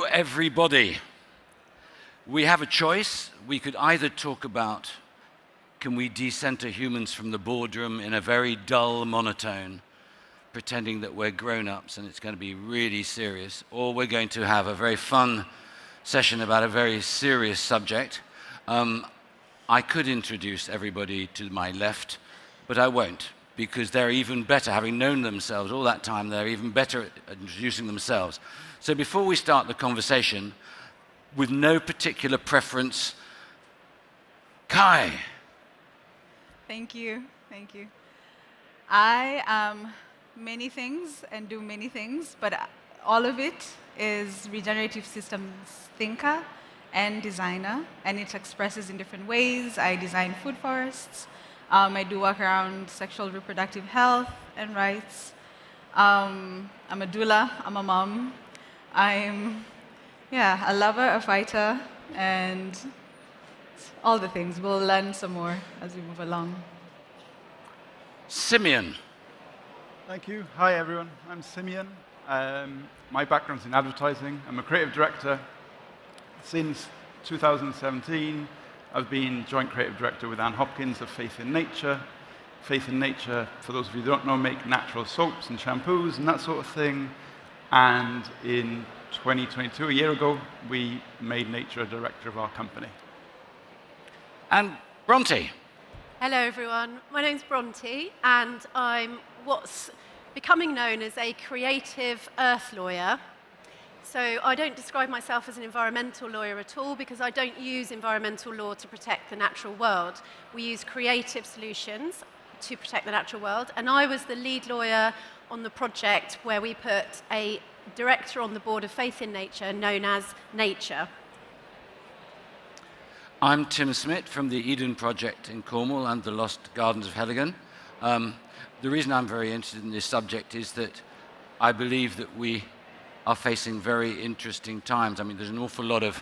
everybody. We have a choice. We could either talk about, can we decenter humans from the boardroom in a very dull monotone, pretending that we're grown-ups and it's going to be really serious, or we're going to have a very fun session about a very serious subject. I could introduce everybody to my left, but I won't, because they're even better, having known themselves all that time, they're even better at introducing themselves. So before we start the conversation, with no particular preference, Kai. Thank you. I am many things and do many things, but all of it is regenerative systems thinker and designer, and it expresses in different ways. I design food forests. I do work around sexual reproductive health and rights. I'm a doula. I'm a mom. I'm a lover, a fighter, and all the things. We'll learn some more as we move along. Simeon. Thank you. Hi, everyone. I'm Simeon. My background's in advertising. I'm a creative director. Since 2017, I've been joint creative director with Anne Hopkins of Faith in Nature. Faith in Nature, for those of you who don't know, make natural soaps and shampoos and that sort of thing. And in 2022, a year ago, we made Nature a director of our company. And Bronte. Hello, everyone. My name's Bronte, and I'm what's becoming known as a creative earth lawyer. So I don't describe myself as an environmental lawyer at all, because I don't use environmental law to protect the natural world. We use creative solutions to protect the natural world, and I was the lead lawyer on the project where we put a director on the board of Faith in Nature known as Nature. I'm Tim Smit from the Eden Project in Cornwall and the Lost Gardens of Heligan. The reason I'm very interested in this subject is that I believe that we are facing very interesting times. I mean, there's an awful lot of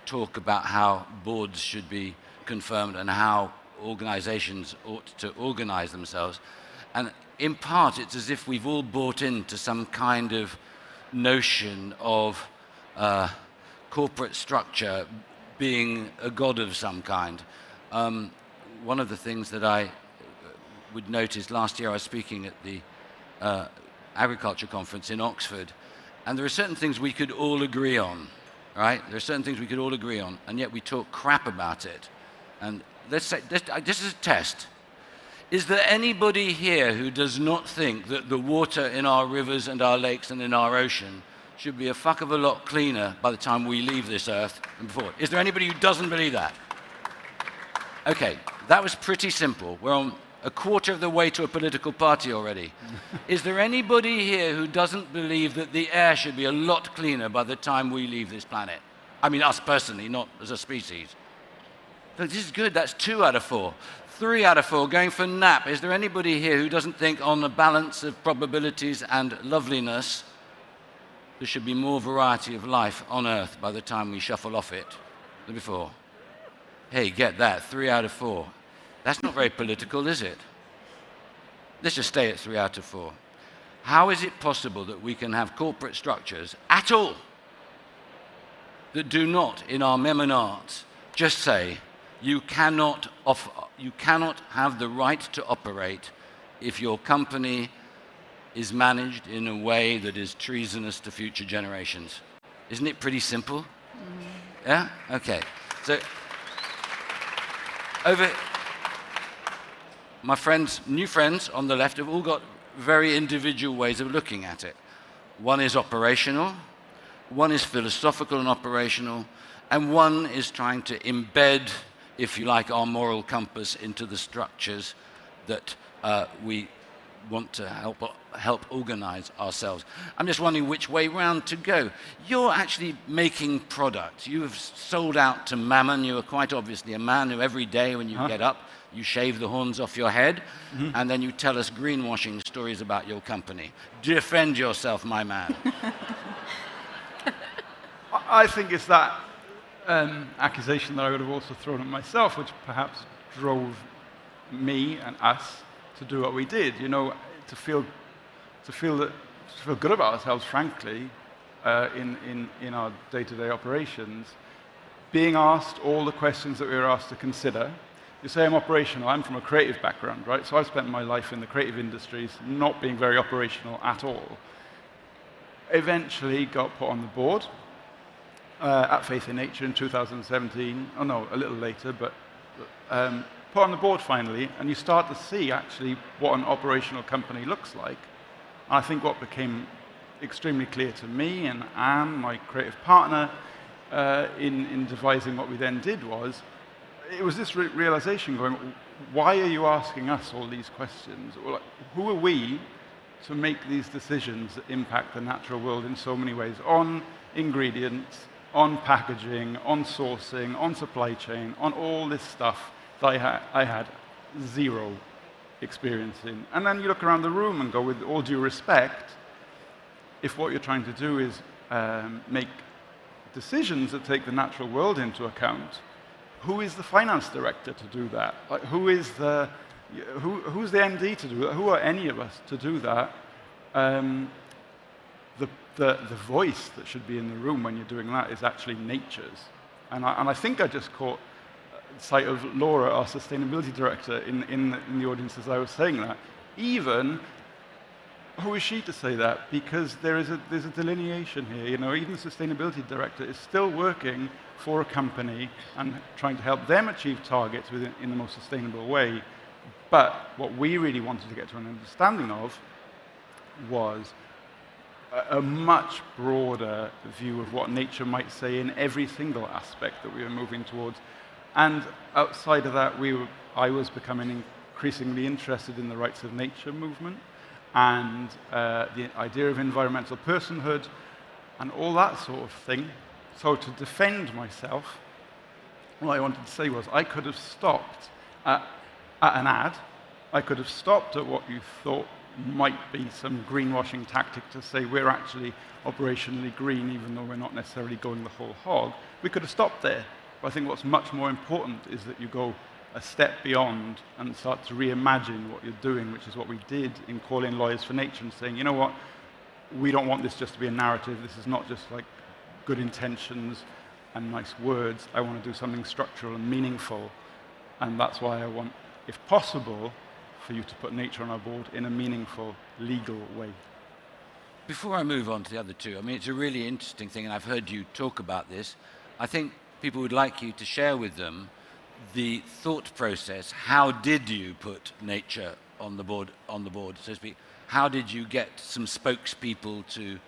talk about how boards should be confirmed and how organizations ought to organize themselves. And in part, it's as if we've all bought into some kind of notion of corporate structure being a god of some kind. One of the things that I would notice, last year I was speaking at the agriculture conference in Oxford, and there are certain things we could all agree on, right? There are certain things we could all agree on, and yet we talk crap about it. And let's say, this is a test. Is there anybody here who does not think that the water in our rivers and our lakes and in our ocean should be a fuck of a lot cleaner by the time we leave this earth than before? Is there anybody who doesn't believe that? Okay, that was pretty simple. We're on a quarter of the way to a political party already. Is there anybody here who doesn't believe that the air should be a lot cleaner by the time we leave this planet? I mean, us personally, not as a species. Look, this is good. That's 2 out of 4. 3 out of 4 going for nap. Is there anybody here who doesn't think on the balance of probabilities and loveliness there should be more variety of life on Earth by the time we shuffle off it than before? Hey, get that, 3 out of 4. That's not very political, is it? Let's just stay at 3 out of 4. How is it possible that we can have corporate structures at all that do not, in our mem and arts, just say, you cannot have the right to operate if your company is managed in a way that is treasonous to future generations? Isn't it pretty simple? Yeah? Okay. So, my friends, new friends on the left have all got very individual ways of looking at it. One is operational, one is philosophical and operational, and one is trying to embed, if you like, our moral compass into the structures that we want to help organize ourselves. I'm just wondering which way round to go. You're actually making products. You have sold out to Mammon. You are quite obviously a man who every day when you get up, you shave the horns off your head, and then you tell us greenwashing stories about your company. Defend yourself, my man. I think it's that accusation that I would have also thrown at myself, which perhaps drove me and us to do what we did. You know, to feel good about ourselves, frankly, in our day-to-day operations, being asked all the questions that we were asked to consider. You say I'm operational, I'm from a creative background, right? So I've spent my life in the creative industries not being very operational at all. Eventually got put on the board at Faith in Nature in 2017. Oh no, a little later, but put on the board finally, and you start to see actually what an operational company looks like. And I think what became extremely clear to me and Anne, my creative partner, in devising what we then did was, it was this realization going, why are you asking us all these questions? Or like, who are we to make these decisions that impact the natural world in so many ways, on ingredients, on packaging, on sourcing, on supply chain, on all this stuff that I had zero experience in. And then you look around the room and go, with all due respect, if what you're trying to do is make decisions that take the natural world into account, who is the finance director to do that? Like, who's the MD to do that? Who are any of us to do that? The voice that should be in the room when you're doing that is actually nature's. And I think I just caught sight of Laura, our sustainability director, in the audience as I was saying that. Even, who is she to say that? Because there's a delineation here. You know, even the sustainability director is still working for a company and trying to help them achieve targets in the most sustainable way. But what we really wanted to get to an understanding of was a much broader view of what nature might say in every single aspect that we were moving towards. And outside of that, I was becoming increasingly interested in the rights of nature movement and the idea of environmental personhood and all that sort of thing. So to defend myself, what I wanted to say was I could have stopped at an ad. I could have stopped at what you thought might be some greenwashing tactic to say we're actually operationally green even though we're not necessarily going the whole hog. We could have stopped there. But I think what's much more important is that you go a step beyond and start to reimagine what you're doing, which is what we did in calling Lawyers for Nature and saying, you know what, we don't want this just to be a narrative. This is not just like good intentions and nice words. I want to do something structural and meaningful. And that's why I want, if possible, for you to put nature on our board in a meaningful, legal way. Before I move on to the other two, I mean, it's a really interesting thing, and I've heard you talk about this. I think people would like you to share with them the thought process. How did you put nature on the board, so to speak? How did you get some spokespeople to,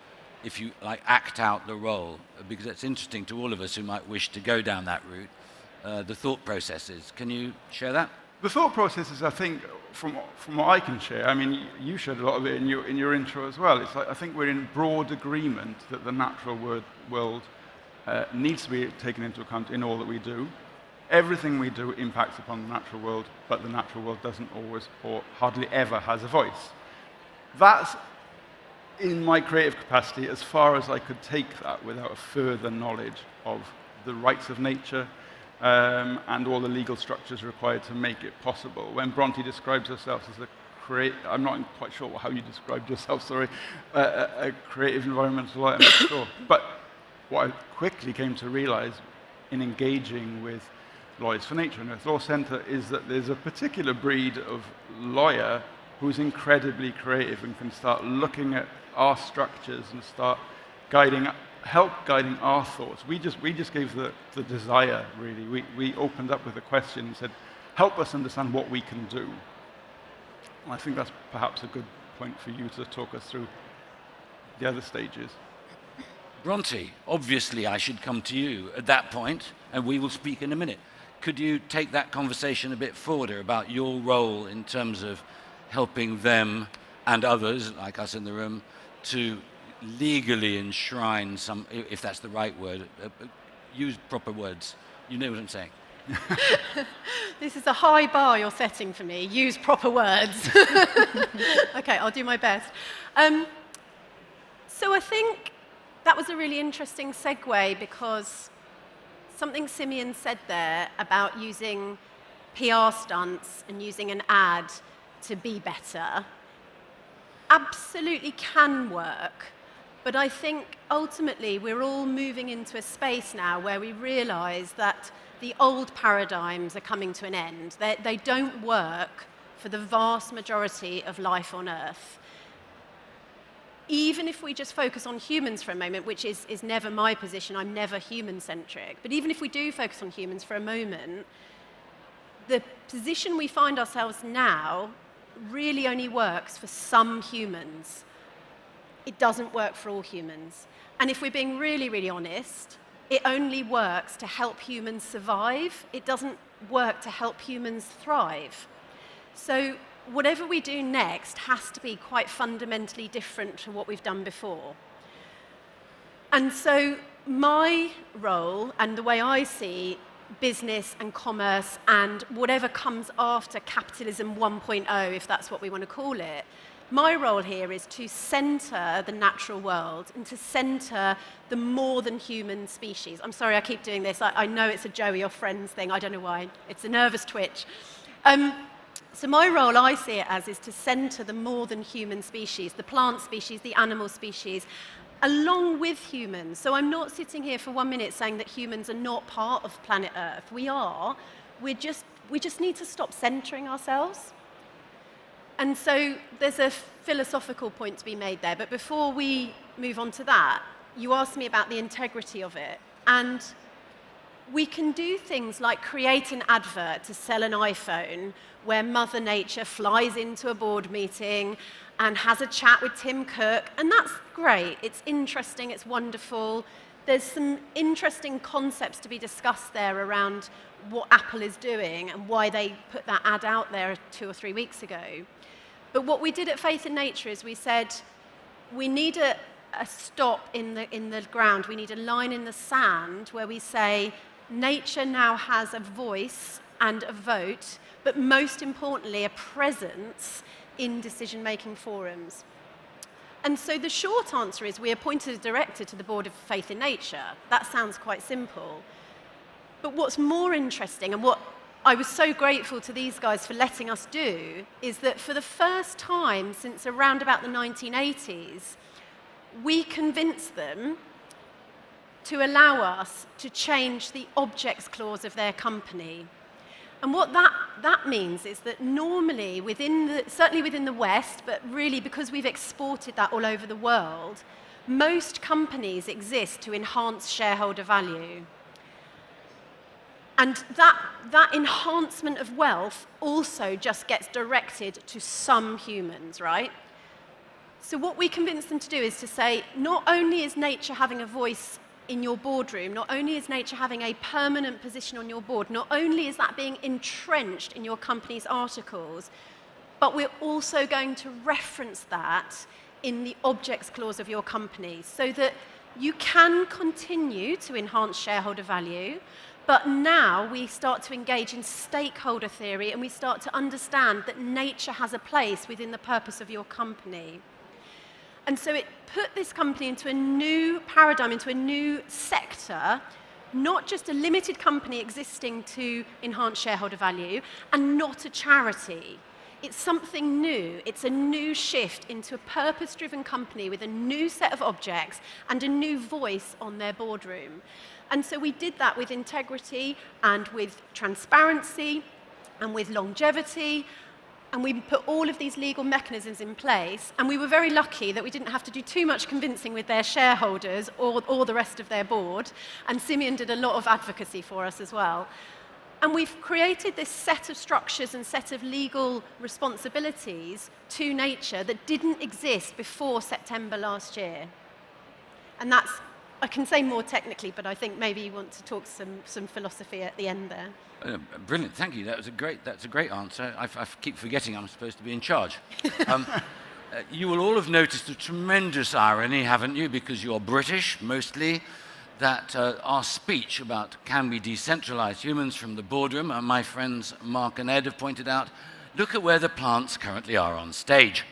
if you like, act out the role? Because it's interesting to all of us who might wish to go down that route, the thought processes. Can you share that? The thought processes, I think, from what I can share, I mean, you shared a lot of it in your intro as well. It's like, I think we're in broad agreement that the natural world needs to be taken into account in all that we do. Everything we do impacts upon the natural world, but the natural world doesn't always or hardly ever has a voice. That's, in my creative capacity, as far as I could take that without a further knowledge of the rights of nature and all the legal structures required to make it possible. When Bronte describes herself as I'm not quite sure how you described yourself, sorry, a creative environmental lawyer, I'm not sure. But what I quickly came to realize in engaging with Lawyers for Nature and Earth Law Centre is that there's a particular breed of lawyer who's incredibly creative and can start looking at our structures and start help guiding our thoughts. We just gave the desire, really. We opened up with a question and said, help us understand what we can do. And I think that's perhaps a good point for you to talk us through the other stages. Bronte, obviously I should come to you at that point, and we will speak in a minute. Could you take that conversation a bit further about your role in terms of helping them and others, like us in the room, to legally enshrine some, if that's the right word, use proper words. You know what I'm saying. This is a high bar you're setting for me. Use proper words. Okay, I'll do my best. So I think that was a really interesting segue because something Simeon said there about using PR stunts and using an ad to be better absolutely can work. But I think ultimately we're all moving into a space now where we realize that the old paradigms are coming to an end. They don't work for the vast majority of life on Earth. Even if we just focus on humans for a moment, which is never my position, I'm never human-centric, but even if we do focus on humans for a moment, the position we find ourselves now really only works for some humans. It doesn't work for all humans. And if we're being really, really honest, it only works to help humans survive. It doesn't work to help humans thrive. So whatever we do next has to be quite fundamentally different to what we've done before. And so my role and the way I see business and commerce and whatever comes after capitalism 1.0, if that's what we want to call it, my role here is to center the natural world and to center the more than human species. I'm sorry I keep doing this. I know it's a Joey or Friends thing. I don't know why. It's a nervous twitch. So my role, I see it as, is to center the more than human species, the plant species, the animal species, along with humans. So I'm not sitting here for 1 minute saying that humans are not part of planet Earth. We are. We just need to stop centering ourselves. And so there's a philosophical point to be made there. But before we move on to that, you asked me about the integrity of it. And we can do things like create an advert to sell an iPhone where Mother Nature flies into a board meeting and has a chat with Tim Cook, and that's great. It's interesting, it's wonderful. There's some interesting concepts to be discussed there around what Apple is doing and why they put that ad out there 2 or 3 weeks ago. But what we did at Faith in Nature is we said we need a stop in the ground. We need a line in the sand where we say nature now has a voice and a vote, but most importantly, a presence in decision-making forums. And so the short answer is we appointed a director to the board of Faith in Nature. That sounds quite simple. But what's more interesting, and what I was so grateful to these guys for letting us do, is that for the first time since around about the 1980s, we convinced them to allow us to change the objects clause of their company. And what that means is that normally, certainly within the West, but really because we've exported that all over the world, most companies exist to enhance shareholder value. And that enhancement of wealth also just gets directed to some humans, right? So what we convince them to do is to say, not only is nature having a voice in your boardroom, not only is nature having a permanent position on your board, not only is that being entrenched in your company's articles, but we're also going to reference that in the objects clause of your company so that you can continue to enhance shareholder value, but now we start to engage in stakeholder theory and we start to understand that nature has a place within the purpose of your company. And so it put this company into a new paradigm, into a new sector, not just a limited company existing to enhance shareholder value, and not a charity. It's something new. It's a new shift into a purpose-driven company with a new set of objects and a new voice on their boardroom. And so we did that with integrity and with transparency and with longevity. And we put all of these legal mechanisms in place, and we were very lucky that we didn't have to do too much convincing with their shareholders or the rest of their board, and Simeon did a lot of advocacy for us as well. And we've created this set of structures and set of legal responsibilities to nature that didn't exist before September last year. And that's, I can say more technically, but I think maybe you want to talk some philosophy at the end there. Brilliant, thank you. That's a great answer. I keep forgetting I'm supposed to be in charge. You will all have noticed a tremendous irony, haven't you, because you're British mostly, that our speech about can we decentralize humans from the boardroom, and my friends Mark and Ed have pointed out, look at where the plants currently are on stage.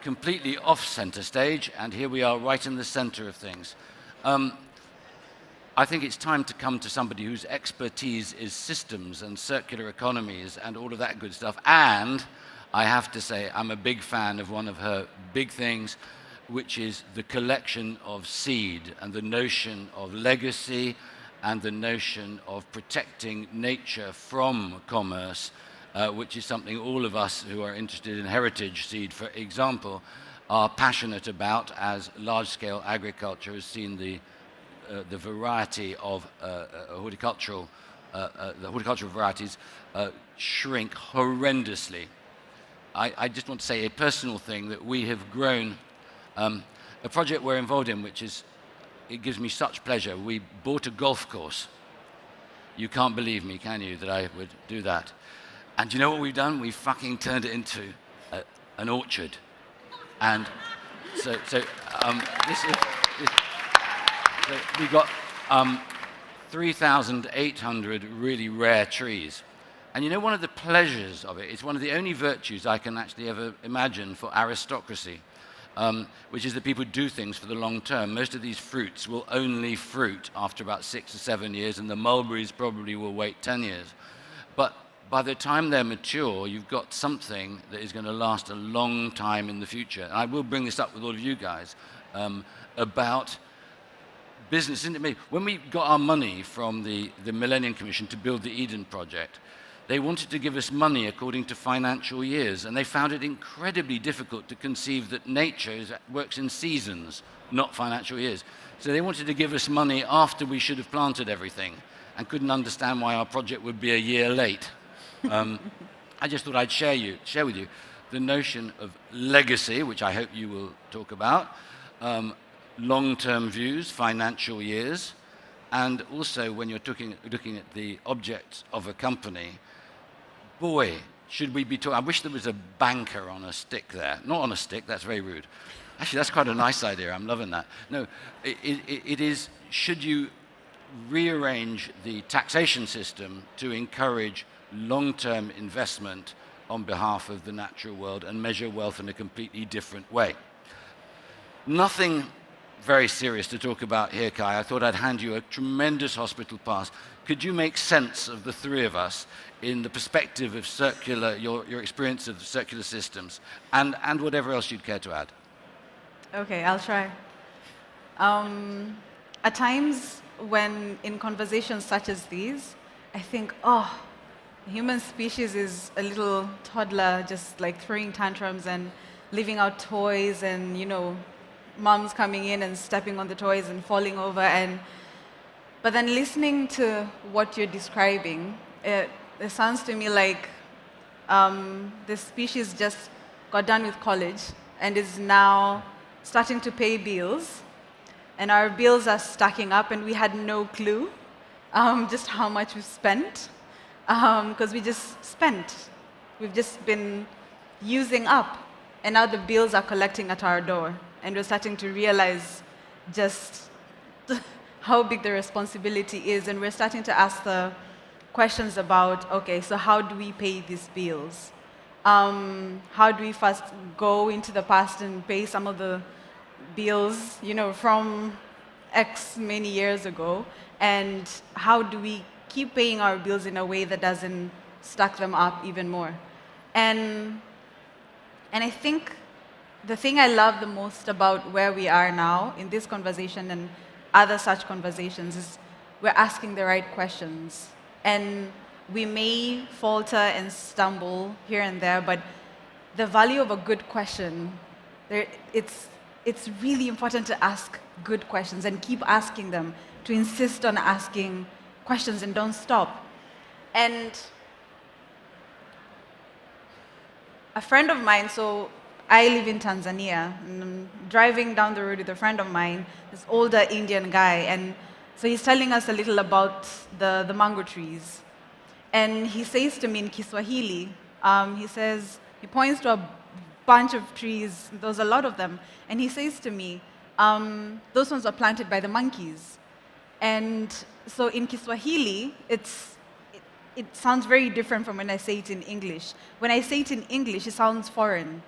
Completely off center stage, and here we are right in the center of things. I think it's time to come to somebody whose expertise is systems and circular economies and all of that good stuff. And I have to say, I'm a big fan of one of her big things, which is the collection of seed and the notion of legacy and the notion of protecting nature from commerce, which is something all of us who are interested in heritage seed, for example, are passionate about, as large-scale agriculture has seen the variety of horticultural varieties shrink horrendously. I just want to say a personal thing, that we have grown a project we're involved in, which is, it gives me such pleasure. We bought a golf course. You can't believe me, can you, that I would do that? And do you know what we've done? We fucking turned it into an orchard. And so we got 3,800 really rare trees. And you know, one of the pleasures of it, it's one of the only virtues I can actually ever imagine for aristocracy, which is that people do things for the long term. Most of these fruits will only fruit after about 6 or 7 years, and the mulberries probably will wait 10 years. But by the time they're mature, you've got something that is going to last a long time in the future. And I will bring this up with all of you guys about business. When we got our money from the Millennium Commission to build the Eden Project, they wanted to give us money according to financial years, and they found it incredibly difficult to conceive that nature works in seasons, not financial years. So they wanted to give us money after we should have planted everything, and couldn't understand why our project would be a year late. I just thought I'd share with you the notion of legacy, which I hope you will talk about, long-term views, financial years, and also when you're looking at the objects of a company, boy, should we be talking. I wish there was a banker on a stick there. Not on a stick, that's very rude. Actually, that's quite a nice idea. I'm loving that. No, it is, should you rearrange the taxation system to encourage long-term investment on behalf of the natural world and measure wealth in a completely different way? Nothing very serious to talk about here, Kai. I thought I'd hand you a tremendous hospital pass. Could you make sense of the three of us in the perspective of circular, your experience of circular systems, and whatever else you'd care to add? Okay, I'll try. At times when in conversations such as these, I think, oh, the human species is a little toddler just like throwing tantrums and leaving out toys, and moms coming in and stepping on the toys and falling over. But then listening to what you're describing, it sounds to me like the species just got done with college and is now starting to pay bills. And our bills are stacking up, and we had no clue just how much we've spent, because we just spent. We've just been using up, and now the bills are collecting at our door. And we're starting to realize just how big the responsibility is, and we're starting to ask the questions about, okay, so how do we pay these bills? How do we first go into the past and pay some of the bills, from X many years ago? And how do we keep paying our bills in a way that doesn't stack them up even more? And I think the thing I love the most about where we are now in this conversation and other such conversations is we're asking the right questions. And we may falter and stumble here and there, but the value of a good question, it's really important to ask good questions and keep asking them, to insist on asking questions and don't stop. And a friend of mine, so I live in Tanzania, and I'm driving down the road with a friend of mine, this older Indian guy, and so he's telling us a little about the mango trees. And he says to me in Kiswahili, he points to a bunch of trees, there's a lot of them, and he says to me, those ones were planted by the monkeys. And so in Kiswahili, it sounds very different from when I say it in English. When I say it in English, it sounds foreign.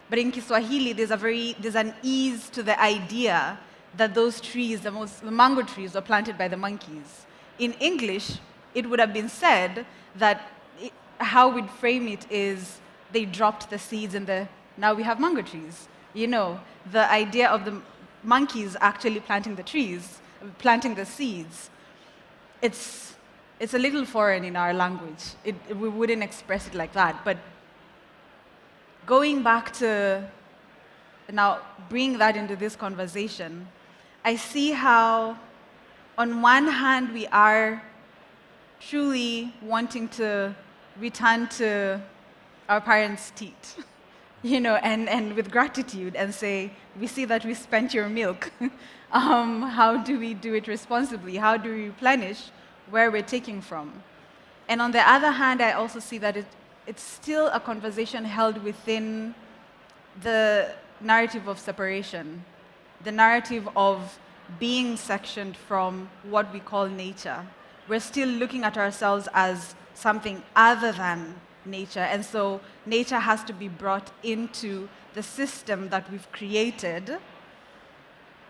But in Kiswahili, there's an ease to the idea that those trees, the mango trees, were planted by the monkeys. In English, it would have been said that how we'd frame it is they dropped the seeds and now we have mango trees. The idea of the monkeys actually planting the trees, planting the seeds, it's a little foreign in our language. We wouldn't express it like that. But going back to now bring that into this conversation, I see how, on one hand, we are truly wanting to return to our parents' teat, and with gratitude and say, we see that we spent your milk. How do we do it responsibly? How do we replenish where we're taking from? And on the other hand, I also see that it's still a conversation held within the narrative of separation, the narrative of being sectioned from what we call nature. We're still looking at ourselves as something other than nature, and so nature has to be brought into the system that we've created.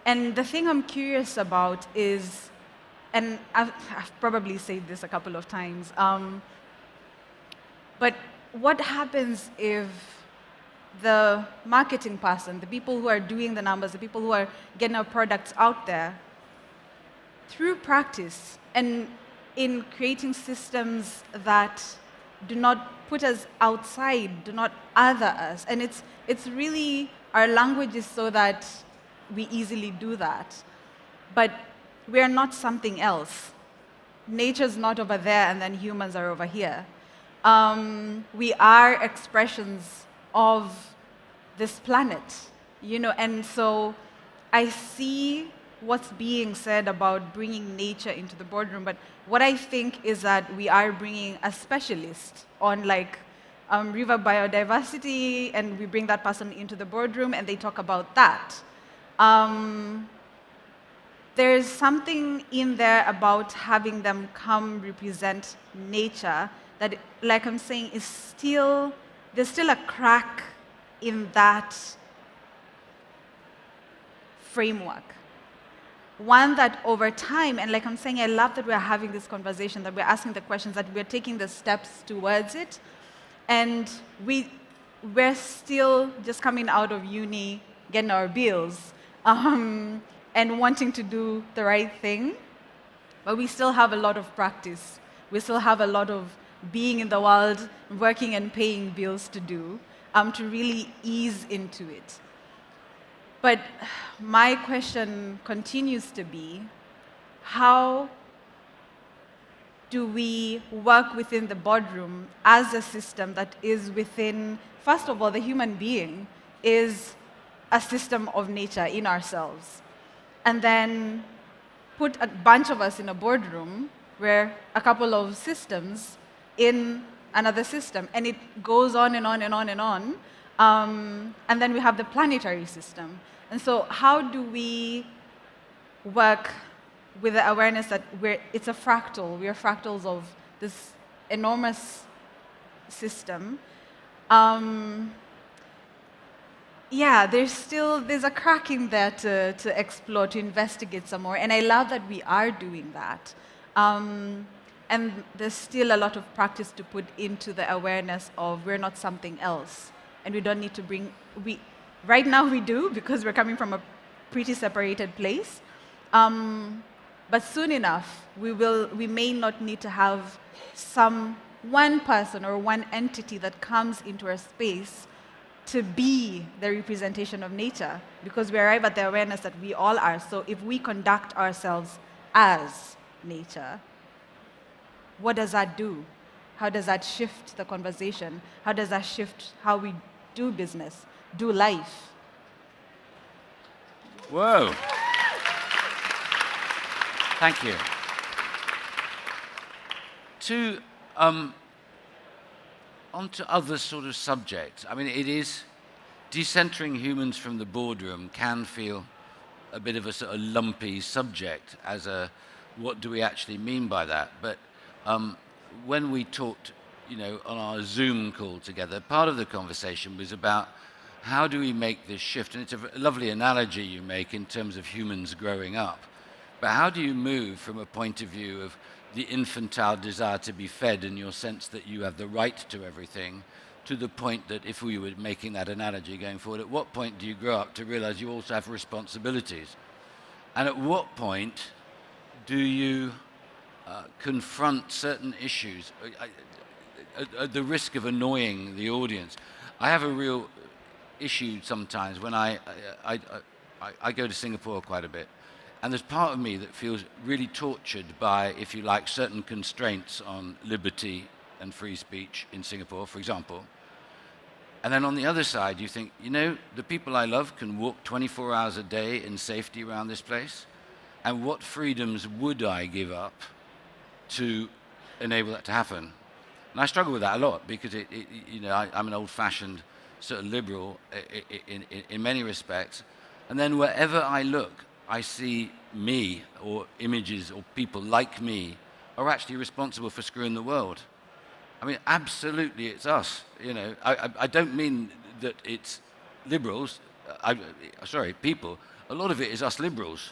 And the thing I'm curious about is, and I've probably said this a couple of times, but what happens if the marketing person, the people who are doing the numbers, the people who are getting our products out there, through practice and in creating systems that do not put us outside, do not other us. And it's really, our language is so that we easily do that. But we're not something else. Nature's not over there and then humans are over here. We are expressions of this planet, and so I see what's being said about bringing nature into the boardroom, but what I think is that we are bringing a specialist on river biodiversity, and we bring that person into the boardroom and they talk about that. There's something in there about having them come represent nature that, like I'm saying, there's still a crack in that framework. One that over time, and like I'm saying, I love that we're having this conversation, that we're asking the questions, that we're taking the steps towards it, and we're still just coming out of uni, getting our bills, and wanting to do the right thing, but we still have a lot of practice. We still have a lot of being in the world, working and paying bills to do, to really ease into it. But my question continues to be, how do we work within the boardroom as a system that is within, first of all, the human being is a system of nature in ourselves, and then put a bunch of us in a boardroom where a couple of systems in another system, and it goes on and on and on and on. And then we have the planetary system. And so how do we work with the awareness that it's a fractal, we are fractals of this enormous system? There's a crack in there to explore, to investigate some more, and I love that we are doing that. And there's still a lot of practice to put into the awareness of we're not something else. And we don't need to right now we do, because we're coming from a pretty separated place. But soon enough, we may not need to have one person or one entity that comes into our space to be the representation of nature, because we arrive at the awareness that we all are. So if we conduct ourselves as nature, what does that do? How does that shift the conversation? How does that shift how we do business, do life? Whoa. Thank you. Onto other sort of subjects. I mean, it is decentering humans from the boardroom can feel a bit of a sort of lumpy subject as what do we actually mean by that? But when we talked, on our Zoom call together, part of the conversation was about how do we make this shift? And it's a lovely analogy you make in terms of humans growing up. But how do you move from a point of view of the infantile desire to be fed and your sense that you have the right to everything, to the point that if we were making that analogy going forward, at what point do you grow up to realize you also have responsibilities? And at what point do you confront certain issues at the risk of annoying the audience? I have a real issue sometimes when I go to Singapore quite a bit, and there's part of me that feels really tortured by, if you like, certain constraints on liberty and free speech in Singapore, for example. And then on the other side, you think, you know, the people I love can walk 24 hours a day in safety around this place, and what freedoms would I give up to enable that to happen? And I struggle with that a lot because you know, I'm an old-fashioned sort of liberal in many respects. And then wherever I look, I see me or images or people like me are actually responsible for screwing the world. I mean, absolutely, it's us. You know, I don't mean that it's liberals. People. A lot of it is us liberals,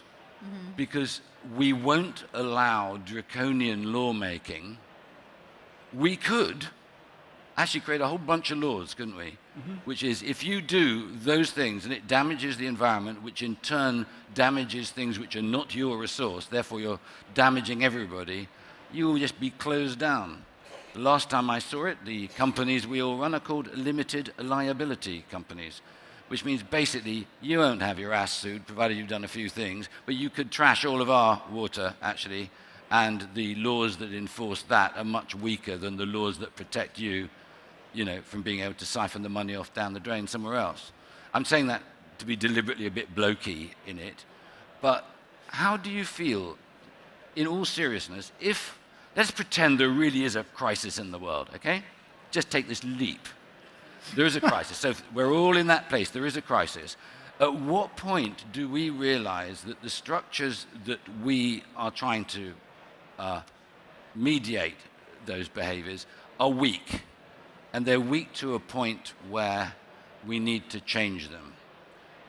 because we won't allow draconian lawmaking. We could actually create a whole bunch of laws, couldn't we? Which is, if you do those things and it damages the environment, which in turn damages things which are not your resource, therefore you're damaging everybody, you will just be closed down. The last time I saw it, the companies we all run are called limited liability companies, which means basically you won't have your ass sued, provided you've done a few things, but you could trash all of our water, actually, and the laws that enforce that are much weaker than the laws that protect you, you know, from being able to siphon the money off down the drain somewhere else. I'm saying that to be deliberately a bit blokey in it, but how do you feel, in all seriousness, if, let's pretend there really is a crisis in the world, okay? Just take this leap. There is a crisis. So we're all in that place. There is a crisis. At what point do we realize that the structures that we are trying to mediate those behaviors are weak? And they're weak to a point where we need to change them.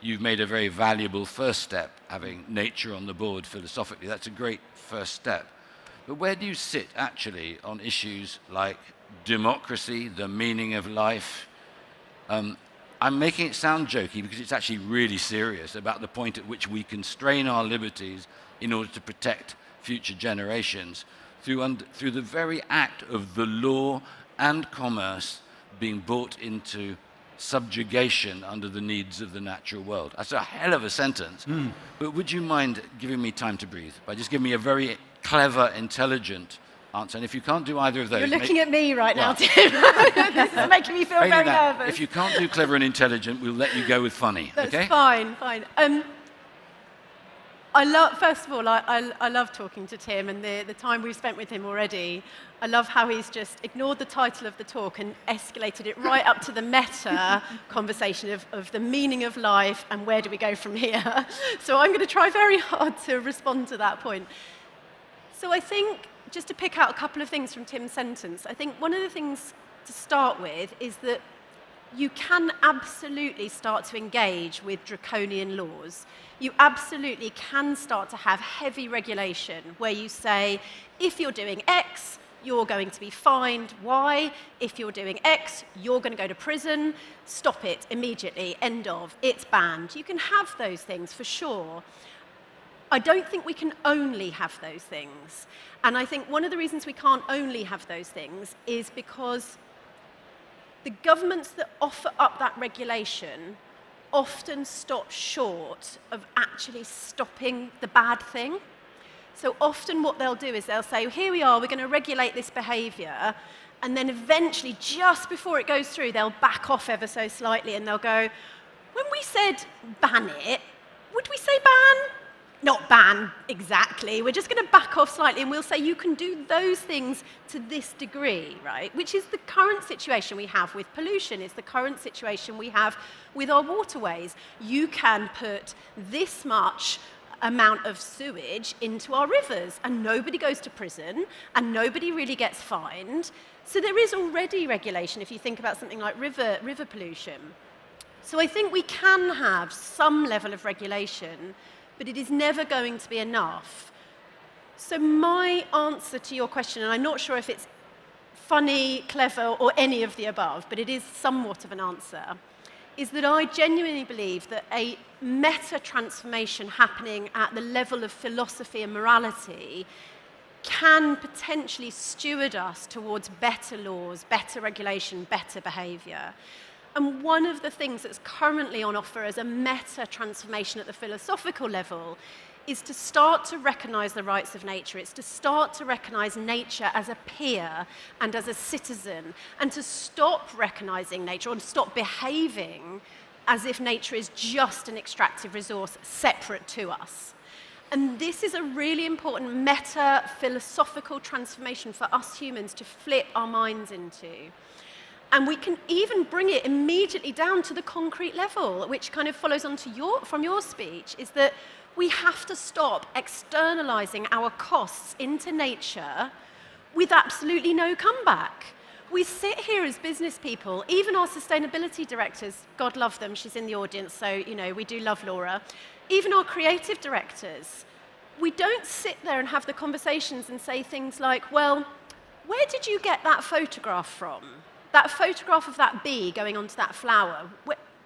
You've made a very valuable first step, having nature on the board philosophically. That's a great first step. But where do you sit, actually, on issues like democracy, the meaning of life? I'm making it sound jokey because it's actually really serious about the point at which we constrain our liberties in order to protect future generations through the very act of the law and commerce being brought into subjugation under the needs of the natural world. That's a hell of a sentence. But would you mind giving me time to breathe by just giving me a very clever, intelligent answer? And if you can't do either of those... You're looking at me right now, Tim. This is making me feel very nervous. If you can't do clever and intelligent, we'll let you go with funny, That's okay? fine. First of all, I love talking to Tim and the time we've spent with him already. I love how he's just ignored the title of the talk and escalated it right up to the meta conversation of the meaning of life and where do we go from here. So I'm going to try very hard to respond to that point. So I think, just to pick out a couple of things from Tim's sentence, I think one of the things to start with is that you can absolutely start to engage with draconian laws. You absolutely can start to have heavy regulation where you say, if you're doing X, you're going to be fined Y. If you're doing X, you're going to go to prison. Stop it immediately. End of. It's banned. You can have those things for sure. I don't think we can only have those things. And I think one of the reasons we can't only have those things is because the governments that offer up that regulation often stop short of actually stopping the bad thing. So often what they'll do is they'll say, here we are, we're going to regulate this behaviour, and then eventually, just before it goes through, they'll back off ever so slightly and they'll go, when we said ban it, would we say ban? Not ban exactly, we're just going to back off slightly and we'll say you can do those things to this degree, right? Which is the current situation we have with pollution, it's the current situation we have with our waterways. You can put this much amount of sewage into our rivers and nobody goes to prison and nobody really gets fined. So there is already regulation if you think about something like river pollution. So I think we can have some level of regulation, but it is never going to be enough. So my answer to your question, and I'm not sure if it's funny, clever, or any of the above, but it is somewhat of an answer, is that I genuinely believe that a meta-transformation happening at the level of philosophy and morality can potentially steward us towards better laws, better regulation, better behaviour. And one of the things that's currently on offer as a meta-transformation at the philosophical level is to start to recognise the rights of nature. It's to start to recognise nature as a peer and as a citizen, and to stop recognising nature or to stop behaving as if nature is just an extractive resource separate to us. And this is a really important meta-philosophical transformation for us humans to flip our minds into. And we can even bring it immediately down to the concrete level, which kind of follows on to from your speech, is that we have to stop externalizing our costs into nature with absolutely no comeback. We sit here as business people, even our sustainability directors, God love them, she's in the audience, so we do love Laura. Even our creative directors, we don't sit there and have the conversations and say things like, well, where did you get that photograph from? That photograph of that bee going onto that flower.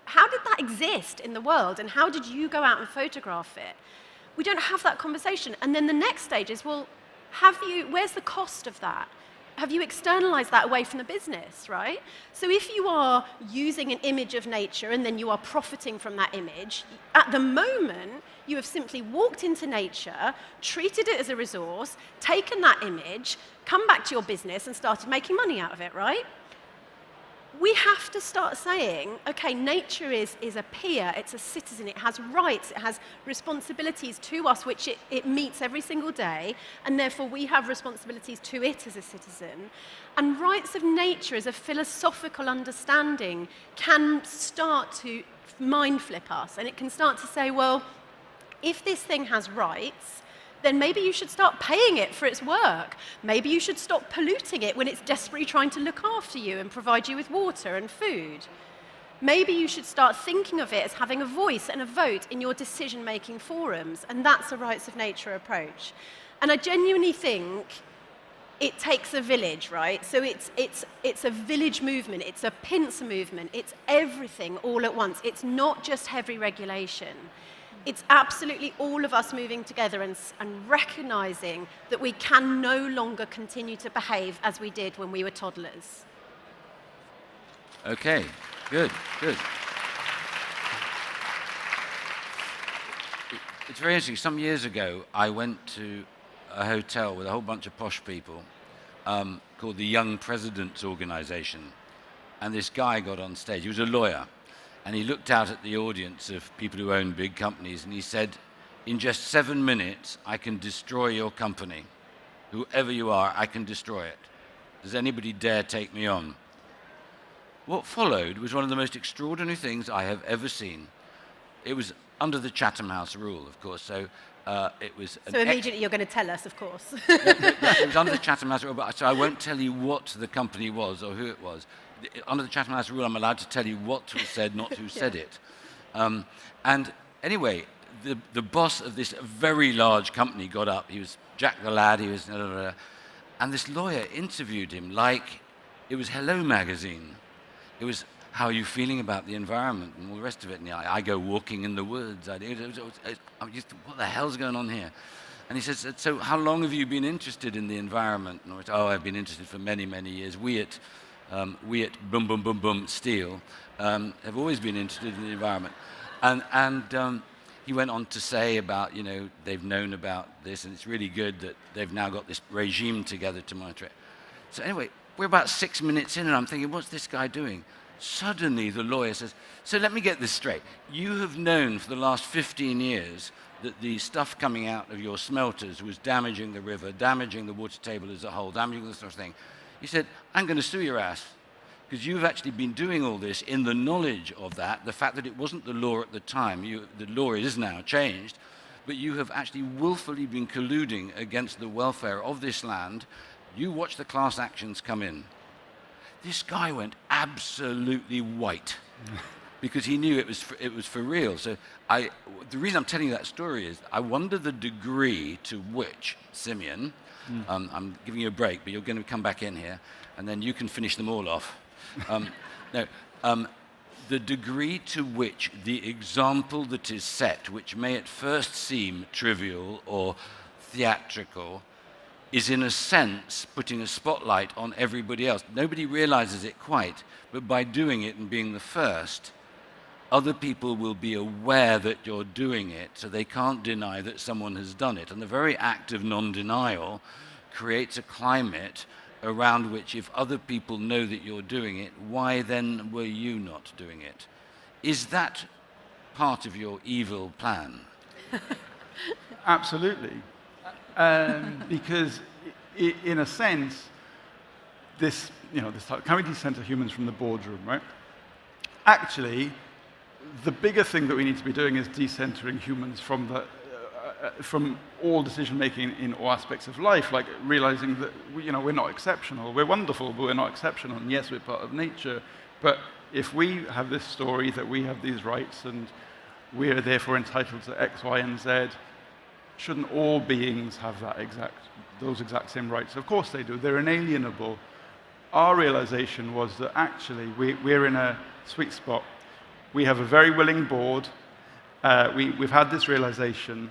How did that exist in the world, and how did you go out and photograph it? We don't have that conversation. And then the next stage is, well, where's the cost of that? Have you externalized that away from the business, right? So if you are using an image of nature and then you are profiting from that image, at the moment, you have simply walked into nature, treated it as a resource, taken that image, come back to your business and started making money out of it, right? We have to start saying, okay, nature is a peer, it's a citizen, it has rights, it has responsibilities to us, which it meets every single day, and therefore we have responsibilities to it as a citizen. And rights of nature as a philosophical understanding can start to mind flip us, and it can start to say, well, if this thing has rights, then maybe you should start paying it for its work. Maybe you should stop polluting it when it's desperately trying to look after you and provide you with water and food. Maybe you should start thinking of it as having a voice and a vote in your decision-making forums, and that's a rights of nature approach. And I genuinely think it takes a village, right? So it's a village movement, it's a pincer movement, it's everything all at once. It's not just heavy regulation. It's absolutely all of us moving together and recognizing that we can no longer continue to behave as we did when we were toddlers. Okay, good. It's very interesting. Some years ago, I went to a hotel with a whole bunch of posh people called the Young Presidents Organization. And this guy got on stage. He was a lawyer. And he looked out at the audience of people who own big companies, and he said, in just 7 minutes, I can destroy your company. Whoever you are, I can destroy it. Does anybody dare take me on? What followed was one of the most extraordinary things I have ever seen. It was under the Chatham House rule, of course, so it was... So immediately you're going to tell us, of course. It was under the Chatham House rule, so I won't tell you what the company was or who it was. Under the Chatham House rule, I'm allowed to tell you what was said, not who said it. And anyway, the boss of this very large company got up. He was Jack the Lad. He was, and this lawyer interviewed him like it was Hello Magazine. It was, how are you feeling about the environment and all the rest of it? And I go walking in the woods. I'm just, what the hell's going on here? And he says, so how long have you been interested in the environment? And I went, I've been interested for many, many years. We at Boom Boom Boom Boom Steel have always been interested in the environment. And he went on to say about, they've known about this, and it's really good that they've now got this regime together to monitor it. So anyway, we're about 6 minutes in, and I'm thinking, what's this guy doing? Suddenly the lawyer says, so let me get this straight. You have known for the last 15 years that the stuff coming out of your smelters was damaging the river, damaging the water table as a whole, damaging this sort of thing. He said, I'm going to sue your ass, because you've actually been doing all this in the knowledge of that, the fact that it wasn't the law at the time. The law is now changed, but you have actually willfully been colluding against the welfare of this land. You watch the class actions come in. This guy went absolutely white. because he knew it was for real. So the reason I'm telling you that story is I wonder the degree to which, Simeon, I'm giving you a break, but you're going to come back in here, and then you can finish them all off. The degree to which the example that is set, which may at first seem trivial or theatrical, is in a sense putting a spotlight on everybody else. Nobody realizes it quite, but by doing it and being the first, other people will be aware that you're doing it, so they can't deny that someone has done it. And the very act of non-denial creates a climate around which, if other people know that you're doing it, why then were you not doing it? Is that part of your evil plan? Absolutely. Because in a sense, this can we decenter humans from the boardroom, right? Actually, the bigger thing that we need to be doing is decentering humans from all decision-making in all aspects of life, like realizing that we're not exceptional. We're wonderful, but we're not exceptional. And yes, we're part of nature. But if we have this story that we have these rights and we are therefore entitled to X, Y, and Z, shouldn't all beings have those exact same rights? Of course they do. They're inalienable. Our realization was that actually we're in a sweet spot. We have a very willing board. We've had this realization.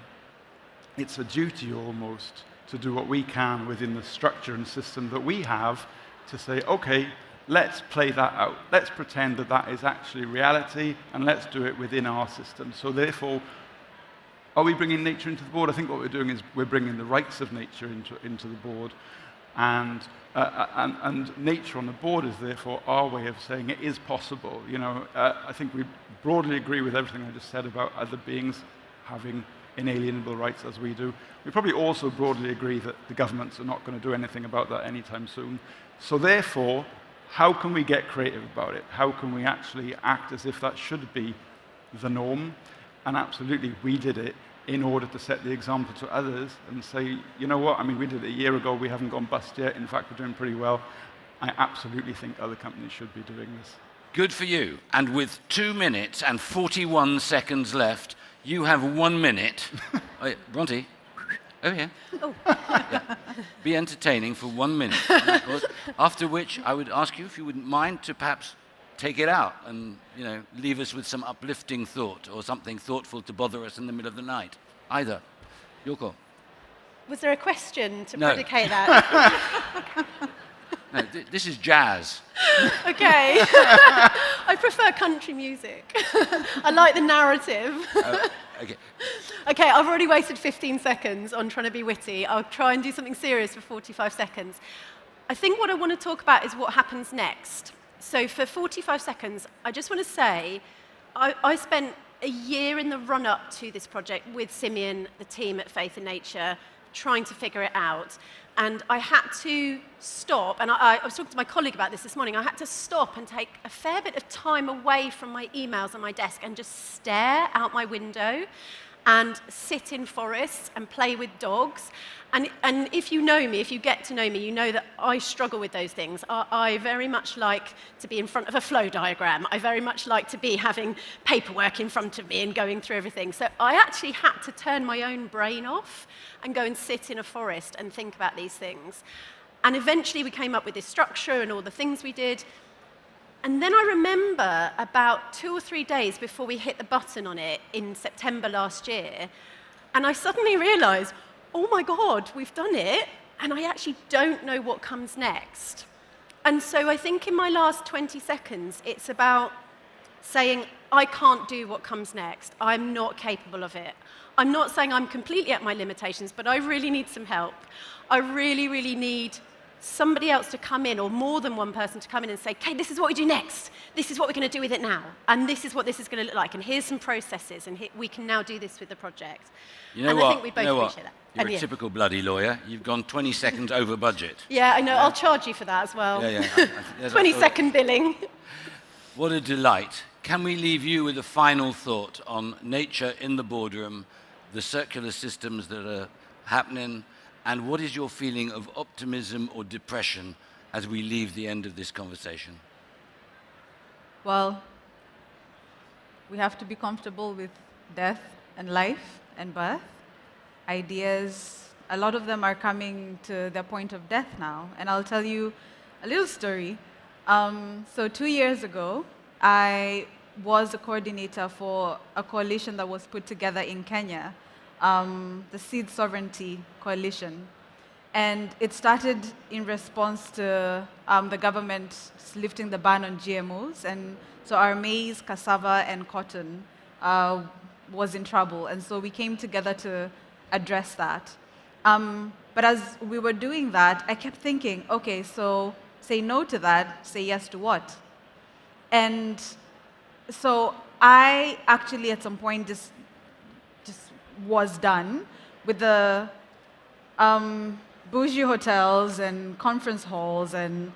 It's a duty almost to do what we can within the structure and system that we have to say, okay, let's play that out. Let's pretend that that is actually reality, and let's do it within our system. So therefore, are we bringing nature into the board? I think what we're doing is we're bringing the rights of nature into the board, and nature on the board is therefore our way of saying it is possible. I think we broadly agree with everything I just said about other beings having inalienable rights as we do. We probably also broadly agree that the governments are not going to do anything about that anytime soon. So therefore, how can we get creative about it? How can we actually act as if that should be the norm? And absolutely, we did it in order to set the example to others and say, you know what, we did it a year ago, we haven't gone bust yet. In fact, we're doing pretty well. I absolutely think other companies should be doing this. Good for you. And with 2 minutes and 41 seconds left, you have 1 minute. Bronte, over here. Oh. Yeah. Be entertaining for 1 minute. Of course, after which I would ask you if you wouldn't mind to perhaps take it out and leave us with some uplifting thought or something thoughtful to bother us in the middle of the night. Either. Your call. Was there a question to predicate that? No, this is jazz. Okay. I prefer country music. I like the narrative. Okay. Okay, I've already wasted 15 seconds on trying to be witty. I'll try and do something serious for 45 seconds. I think what I want to talk about is what happens next. So for 45 seconds, I just want to say I spent a year in the run-up to this project with Simeon, the team at Faith and Nature, trying to figure it out. And I had to stop, and I was talking to my colleague about this morning, I had to stop and take a fair bit of time away from my emails on my desk and just stare out my window and sit in forests and play with dogs. And if you know me, if you get to know me, you know that I struggle with those things. I very much like to be in front of a flow diagram. I very much like to be having paperwork in front of me and going through everything. So I actually had to turn my own brain off and go and sit in a forest and think about these things. And eventually we came up with this structure and all the things we did. And then I remember about 2 or 3 days before we hit the button on it in September last year, and I suddenly realized, oh my God, we've done it, and I actually don't know what comes next. And so I think in my last 20 seconds, it's about saying, I can't do what comes next. I'm not capable of it. I'm not saying I'm completely at my limitations, but I really need some help. I really, really need somebody else to come in, or more than one person to come in and say, okay, this is what we do next. This is what we're going to do with it now. And this is what this is going to look like. And here's some processes. And we can now do this with the project. You know and what? I think we both appreciate that. You're a typical bloody lawyer. You've gone 20 seconds over budget. Yeah, I know. Yeah. I'll charge you for that as well. Yeah. 20-second billing. What a delight. Can we leave you with a final thought on nature in the boardroom, the circular systems that are happening, and what is your feeling of optimism or depression as we leave the end of this conversation? Well, We have to be comfortable with death and life and birth. Ideas, a lot of them are coming to their point of death now. And I'll tell you a little story. So 2 years ago, I was a coordinator for a coalition that was put together in Kenya, the Seed Sovereignty Coalition. And it started in response to the government lifting the ban on GMOs. And so our maize, cassava, and cotton was in trouble. And so we came together to address that. But as we were doing that, I kept thinking, okay, so say no to that, say yes to what? And so I actually at some point just was done with the bougie hotels and conference halls and,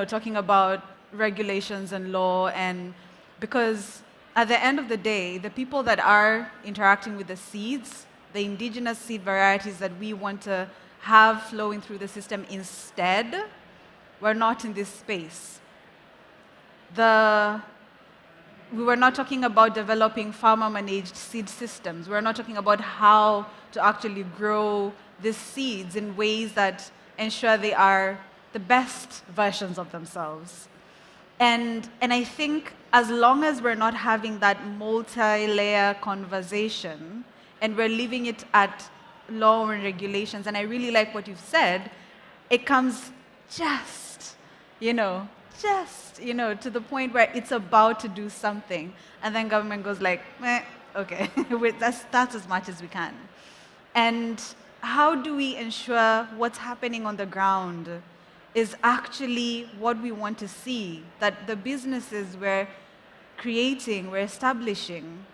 talking about regulations and law. And because at the end of the day, the people that are interacting with the seeds, the indigenous seed varieties that we want to have flowing through the system instead, we're not in this space. We were not talking about developing farmer-managed seed systems. We're not talking about how to actually grow these seeds in ways that ensure they are the best versions of themselves. And I think as long as we're not having that multi-layer conversation and we're leaving it at law and regulations, and I really like what you've said, it comes just to the point where it's about to do something, and then government goes like, okay, that's as much as we can. And how do we ensure what's happening on the ground is actually what we want to see, that the businesses we're creating, we're establishing,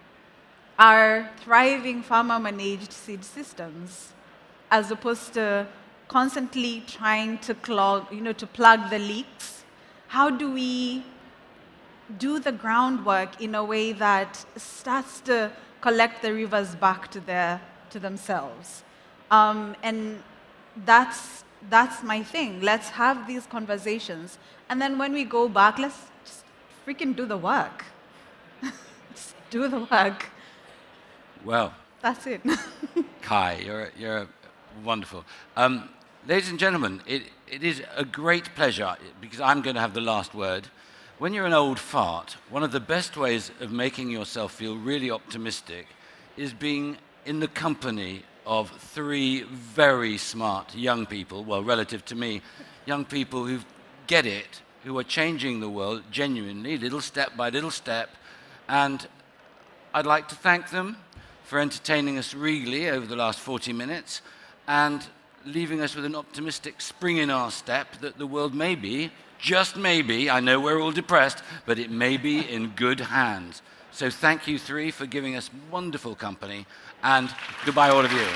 are thriving farmer-managed seed systems, as opposed to constantly trying to plug the leaks? How do we do the groundwork in a way that starts to collect the rivers back to themselves? And that's my thing. Let's have these conversations. And then when we go back, let's just freaking do the work. Just do the work. Well, that's it. Kai, you're wonderful. Ladies and gentlemen, it is a great pleasure, because I'm going to have the last word. When you're an old fart, one of the best ways of making yourself feel really optimistic is being in the company of 3 very smart young people, well, relative to me, young people who get it, who are changing the world genuinely, little step by little step. And I'd like to thank them for entertaining us regally over the last 40 minutes and leaving us with an optimistic spring in our step that the world may be, just maybe, I know we're all depressed, but it may be in good hands. So thank you 3 for giving us wonderful company, and goodbye all of you.